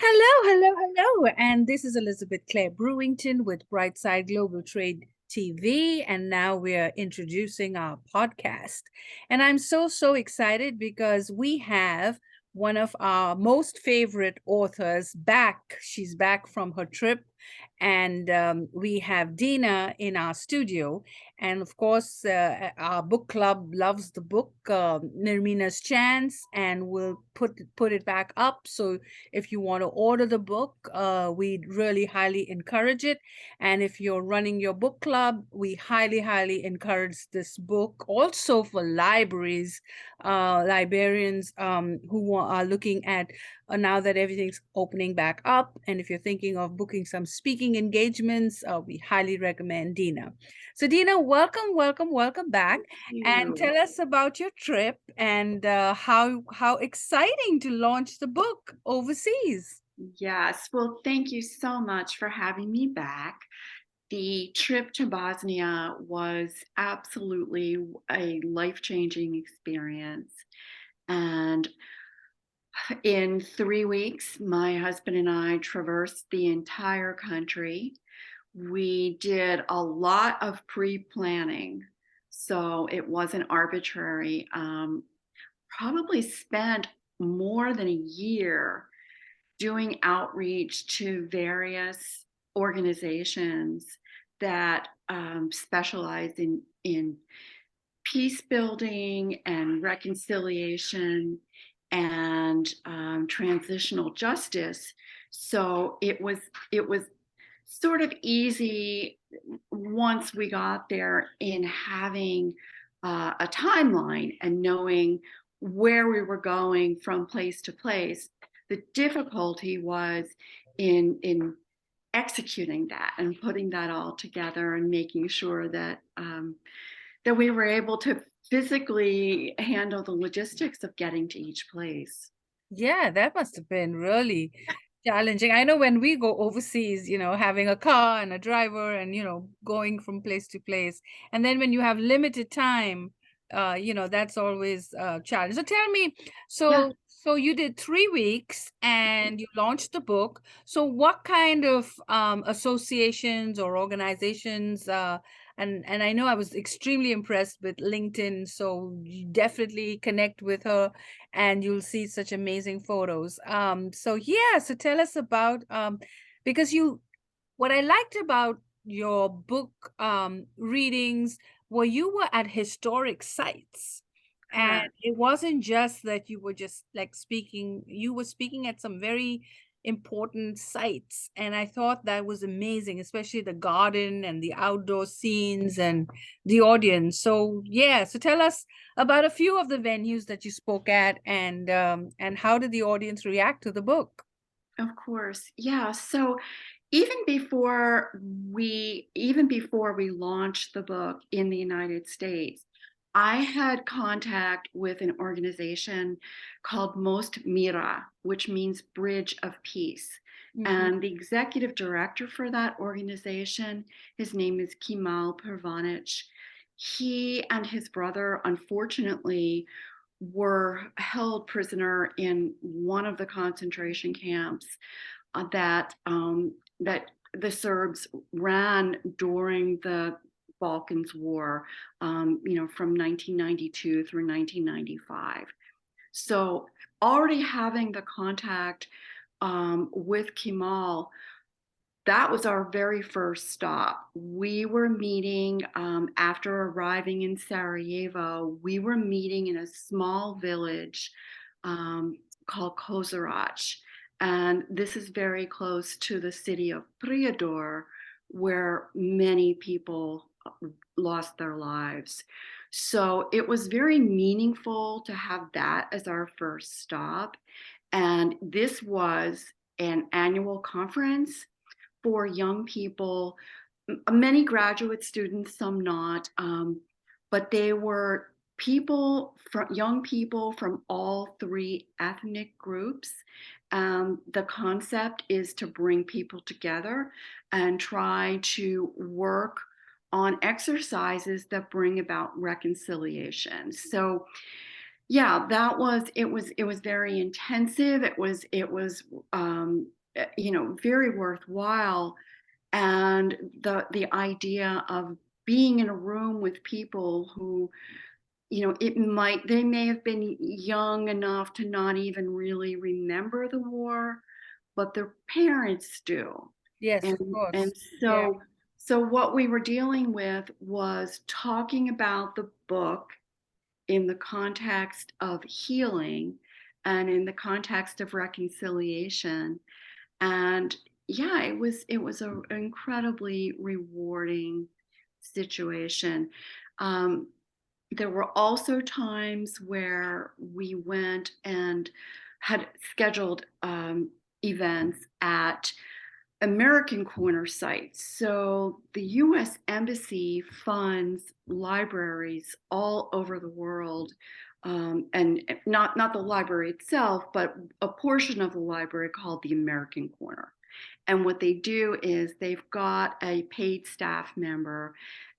Hello. And this is Elizabeth Clare Brewington with Brightside Global Trade TV. And now we're introducing our podcast. And I'm so excited because we have one of our most favorite authors back. She's back from her trip. And we have Dina in our studio. And of course, our book club loves the book, Nermina's Chance, and we'll put it back up. So if you want to order the book, we really highly encourage it. And if you're running your book club, we highly encourage this book. Also for libraries, librarians who are looking at now that everything's opening back up. And if you're thinking of booking some speaking engagements, we highly recommend Dina. So Dina, welcome back. And You. tell us about your trip and how exciting to launch the book overseas. Yes. Well, thank you so much for having me back. The trip to Bosnia was absolutely a life-changing experience. And in 3 weeks, my husband and I traversed the entire country. We did a lot of pre-planning, so it wasn't arbitrary. Probably spent more than a year doing outreach to various organizations that specialize in peace building and reconciliation and transitional justice. So it was sort of easy once we got there in having a timeline and knowing where we were going from place to place. The difficulty was in executing that and putting that all together and making sure that that we were able to physically handle the logistics of getting to each place. Yeah, that must have been really challenging. I know when we go overseas, having a car and a driver and, going from place to place. And then when you have limited time, that's always a challenge. So tell me, Yeah. so you did 3 weeks and you launched the book. So what kind of associations or organizations and I know I was extremely impressed with LinkedIn, so you definitely connect with her and you'll see such amazing photos. So tell us about because what I liked about your book readings were you were at historic sites. And Correct. it wasn't just that you were just like speaking, you were speaking at some very important sites. And I thought that was amazing, especially the garden and the outdoor scenes and the audience. So yeah, so tell us about a few of the venues that you spoke at and how did the audience react to the book? Of course. Yeah. So even before we launched the book in the United States, I had contact with an organization called Most Mira, which means Bridge of Peace. Mhm. And the executive director for that organization, his name is Kemal Pervanich. He and his brother, unfortunately, were held prisoner in one of the concentration camps that the Serbs ran during the Balkans War, from 1992 through 1995. So already having the contact with Kemal, that was our very first stop. We were meeting after arriving in Sarajevo. We were meeting in a small village called Kozarac. And this is very close to the city of Prijedor, where many people lost their lives. So it was very meaningful to have that as our first stop. And this was an annual conference for young people, many graduate students, some not, but they were young people from all three ethnic groups. The concept is to bring people together and try to work on exercises that bring about reconciliation. So Yeah, it was very intensive. It was very worthwhile. And the idea of being in a room with people who, they may have been young enough to not even really remember the war, but their parents do. Yes, And of course. and Yeah. so what we were dealing with was talking about the book in the context of healing and in the context of reconciliation. And yeah, it was an incredibly rewarding situation. Um, there were also times where we went and had scheduled events at American corner sites. So the US Embassy funds libraries all over the world. And not the library itself, but a portion of the library called the American Corner. And what they do is they've got a paid staff member,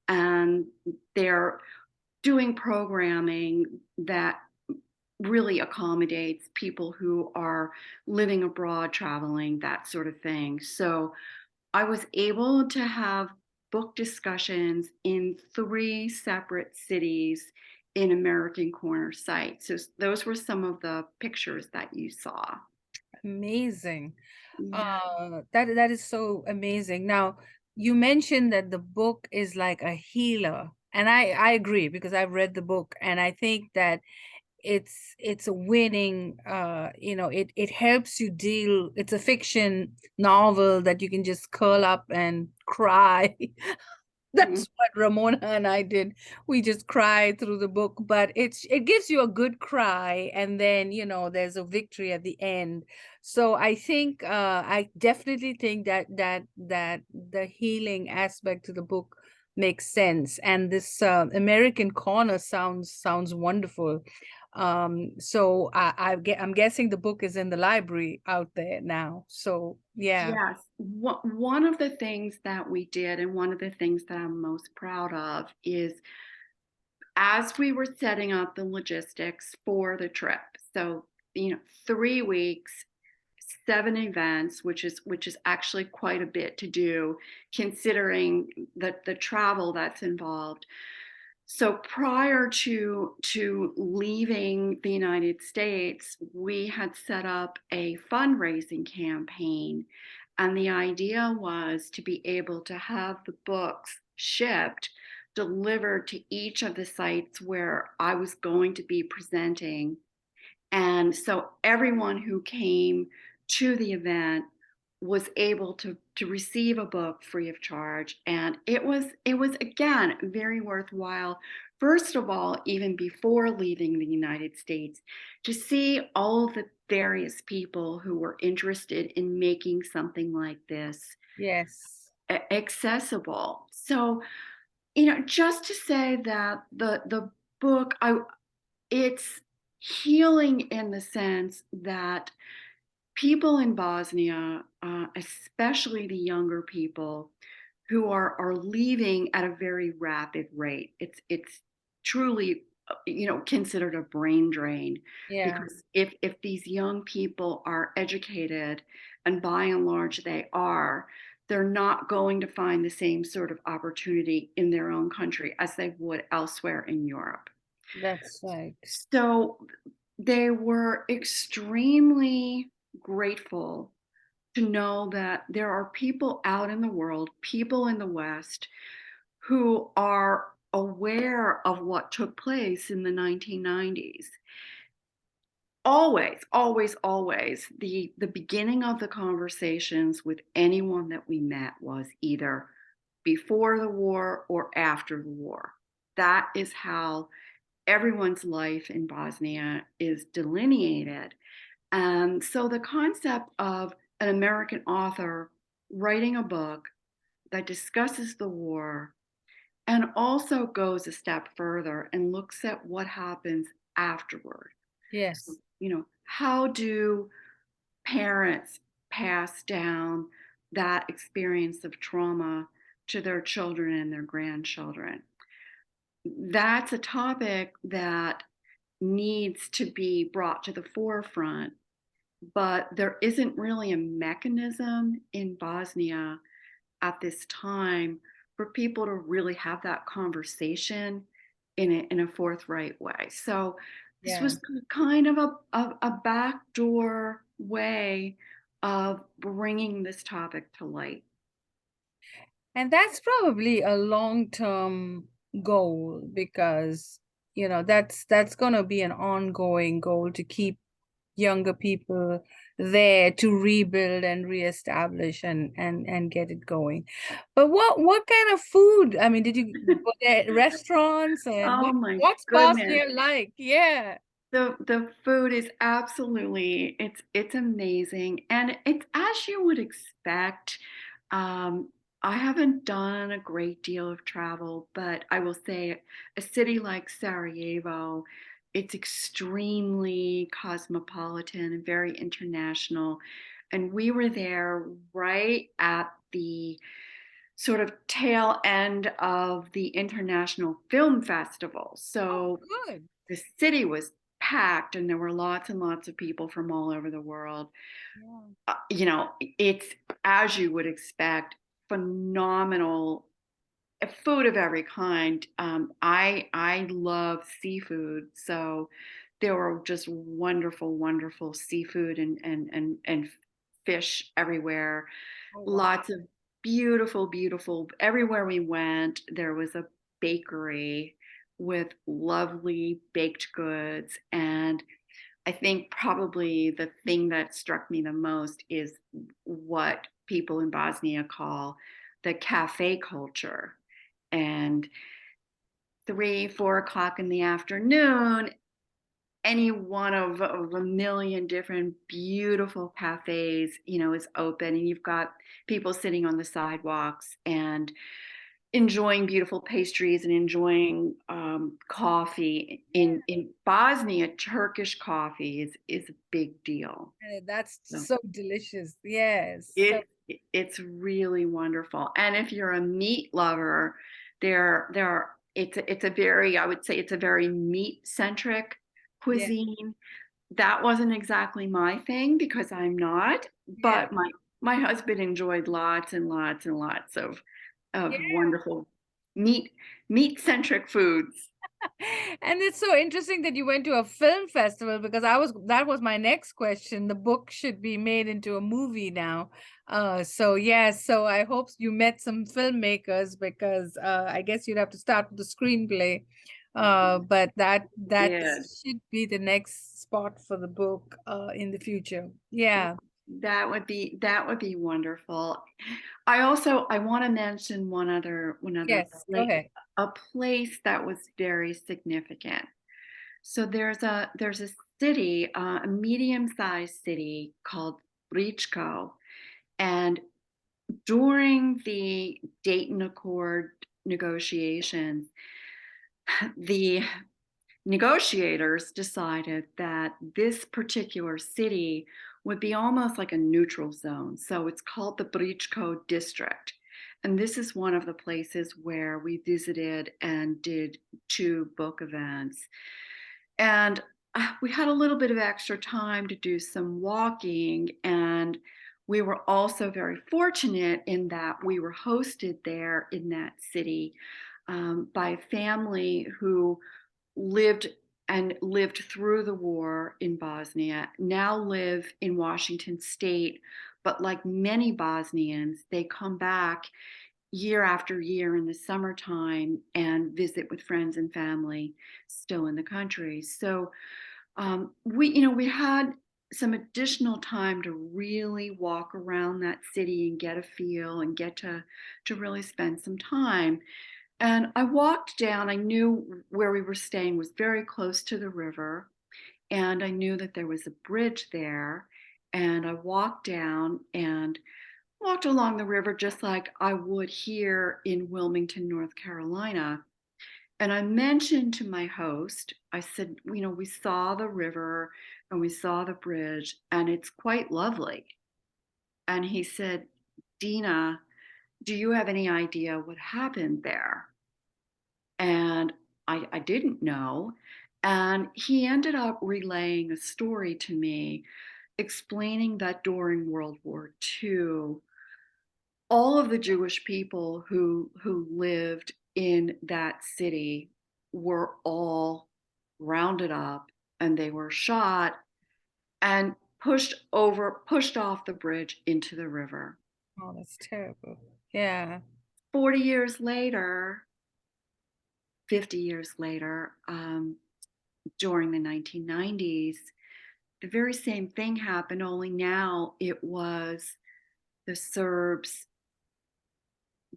and they're doing programming that really accommodates people who are living abroad, traveling, that sort of thing. So I was able to have book discussions in three separate cities in American Corner sites. So those were some of the pictures that you saw. Amazing. Yeah. That is so amazing. Now, you mentioned that the book is like a healer, and I agree because I've read the book, and I think that it's a winning, it helps you deal. It's a fiction novel that you can just curl up and cry. Mhm. That's what Ramona and I did. We just cried through the book, but it gives you a good cry, and then there's a victory at the end. So I think I definitely think that the healing aspect to the book makes sense, and this American Corner sounds wonderful. So I'm guessing the book is in the library out there now. So yeah. Yes. One of the things that we did, and one of the things that I'm most proud of, is as we were setting up the logistics for the trip. So, 3 weeks, 7 events, which is actually quite a bit to do, considering the travel that's involved. So prior to leaving the United States, we had set up a fundraising campaign, and the idea was to be able to have the books shipped, delivered to each of the sites where I was going to be presenting. And so everyone who came to the event was able to receive a book free of charge. And it was again very worthwhile. First of all, even before leaving the United States, to see all the various people who were interested in making something like this Yes. accessible. So, just to say that the book, it's healing in the sense that people in Bosnia, especially the younger people, who are leaving at a very rapid rate. It's truly, considered a brain drain, Yeah. because if these young people are educated, and by and large they are, they're not going to find the same sort of opportunity in their own country as they would elsewhere in Europe. That's right. So they were extremely grateful to know that there are people out in the world, people in the West, who are aware of what took place in the 1990s. Always, always, always, the beginning of the conversations with anyone that we met was either before the war or after the war. That is how everyone's life in Bosnia is delineated. And so the concept of an American author writing a book that discusses the war and also goes a step further and looks at what happens afterward. So, Yes. how do parents pass down that experience of trauma to their children and their grandchildren? That's a topic that needs to be brought to the forefront, but there isn't really a mechanism in Bosnia at this time for people to really have that conversation in a forthright way. So this Yeah. was kind of a backdoor way of bringing this topic to light. And that's probably a long-term goal because, that's going to be an ongoing goal to keep younger people there to rebuild and reestablish and get it going. But what kind of food? I mean, did you go there restaurants and Oh my what's goodness. Bosnia like? Yeah. The food is absolutely, it's amazing, and it's as you would expect. Um, I haven't done a great deal of travel, but I will say a city like Sarajevo, it's extremely cosmopolitan and very international. And we were there right at the sort of tail end of the International Film Festival. Oh, So good. the city was packed and there were lots and lots of people from all over the world. Yeah. It's as you would expect, phenomenal food of every kind. I love seafood, so there were just wonderful, wonderful seafood and fish everywhere. Oh, wow. Lots of beautiful, beautiful. Everywhere we went, there was a bakery with lovely baked goods. And I think probably the thing that struck me the most is what people in Bosnia call the cafe culture. And 3, 4 o'clock in the afternoon, any one of a million different beautiful cafes, is open, and you've got people sitting on the sidewalks and enjoying beautiful pastries and enjoying coffee. In Bosnia, Turkish coffee is a big deal. And that's So so delicious. Yes. So it it's really wonderful. And if you're a meat lover, there are it's a very, I would say it's a very meat centric yeah, cuisine. That wasn't exactly my thing because I'm not, yeah. but my husband enjoyed lots and lots and lots of Yeah. wonderful meat meat centric foods. And it's so interesting that you went to a film festival because that was my next question. The book should be made into a movie now. So yes, so I hope you met some filmmakers because I guess you'd have to start with the screenplay. But that Did should be the next spot for the book in the future. Yeah. that would be wonderful. I want to mention one other Yes, go place, ahead. a place that was very significant. So there's a city, a medium-sized city called Bričko, and during the Dayton Accord negotiations, the negotiators decided that this particular city would be almost like a neutral zone. So it's called the Bričko district. And this is one of the places where we visited and did 2 book events. And we had a little bit of extra time to do some walking. And we were also very fortunate in that we were hosted there in that city by a family who lived lived through the war in Bosnia, now live in Washington state. But like many Bosnians, they come back year after year in the summertime and visit with friends and family still in the country. So we had some additional time to really walk around that city and get a feel and get to really spend some time. And I walked down. I knew where we were staying was very close to the river, and I knew that there was a bridge there. And I walked down and walked along the river just like I would here in Wilmington, North Carolina. And I mentioned to my host, I said, we saw the river and we saw the bridge, and it's quite lovely. And he said, Dina, do you have any idea what happened there? And I didn't know. And he ended up relaying a story to me, explaining that during World War II, all of the Jewish people who lived in that city were all rounded up, and they were shot and pushed off the bridge into the river. Oh, that's terrible. Yeah. 40 years later, 50 years later, during the 1990s, the very same thing happened, only now it was the Serbs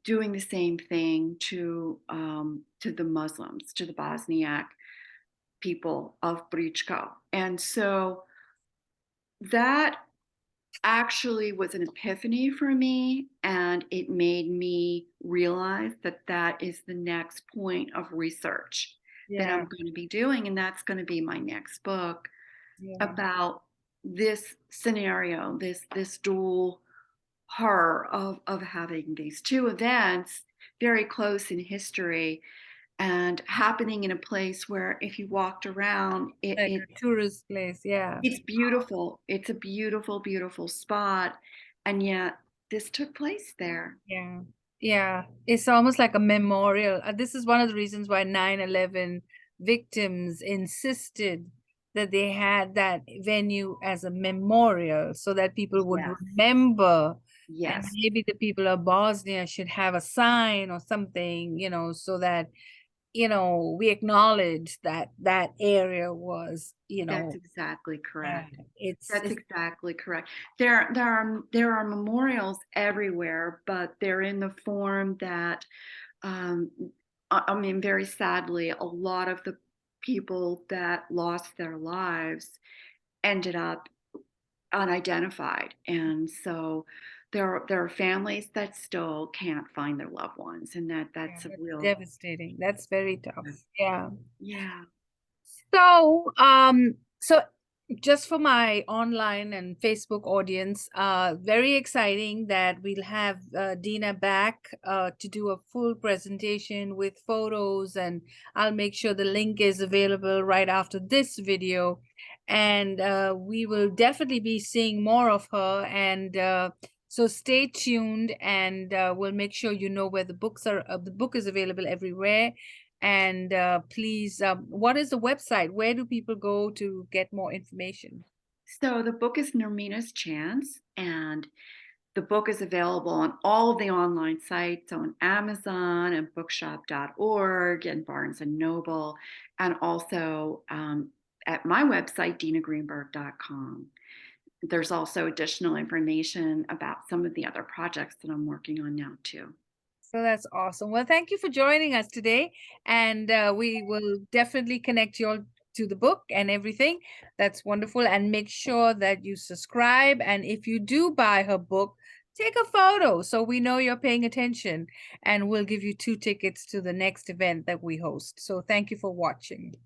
doing the same thing to the Muslims, to the Bosniak people of Bričko. And so that actually was an epiphany for me, and it made me realize that that is the next point of research that Yeah. I'm going to be doing, and that's going to be my next book Yeah. about this scenario, this dual horror of having these two events very close in history and happening in a place where if you walked around Like a tourist place. Yeah. it's beautiful. It's a beautiful, beautiful spot. And yet this took place there. Yeah. Yeah. It's almost like a memorial. This is one of the reasons why 9/11 victims insisted that they had that venue as a memorial so that people would Yes. remember. And Yes. maybe the people of Bosnia should have a sign or something, so that, we acknowledge that that area was, That's exactly yeah, correct. it's, That's exactly correct. There are memorials everywhere, but they're in the form that um, I mean, very sadly, a lot of the people that lost their lives ended up unidentified, and so there are families that still can't find their loved ones, and yeah, that's a that's real devastating. That's very tough. Yeah. yeah. So just for my online and Facebook audience, very exciting that we'll have Dina back to do a full presentation with photos, and I'll make sure the link is available right after this video. And we will definitely be seeing more of her. And so stay tuned, and we'll make sure where the book is available everywhere. And please, what is the website? Where do people go to get more information? So the book is Nermina's Chance, and the book is available on all of the online sites on Amazon and bookshop.org and Barnes and Noble, and also at my website, dinagreenberg.com. There's also additional information about some of the other projects that I'm working on now, too. So that's awesome. Well, thank you for joining us today. And we will definitely connect you all to the book and everything. That's wonderful. And make sure that you subscribe. And if you do buy her book, take a photo so we know you're paying attention. And we'll give you 2 tickets to the next event that we host. So thank you for watching.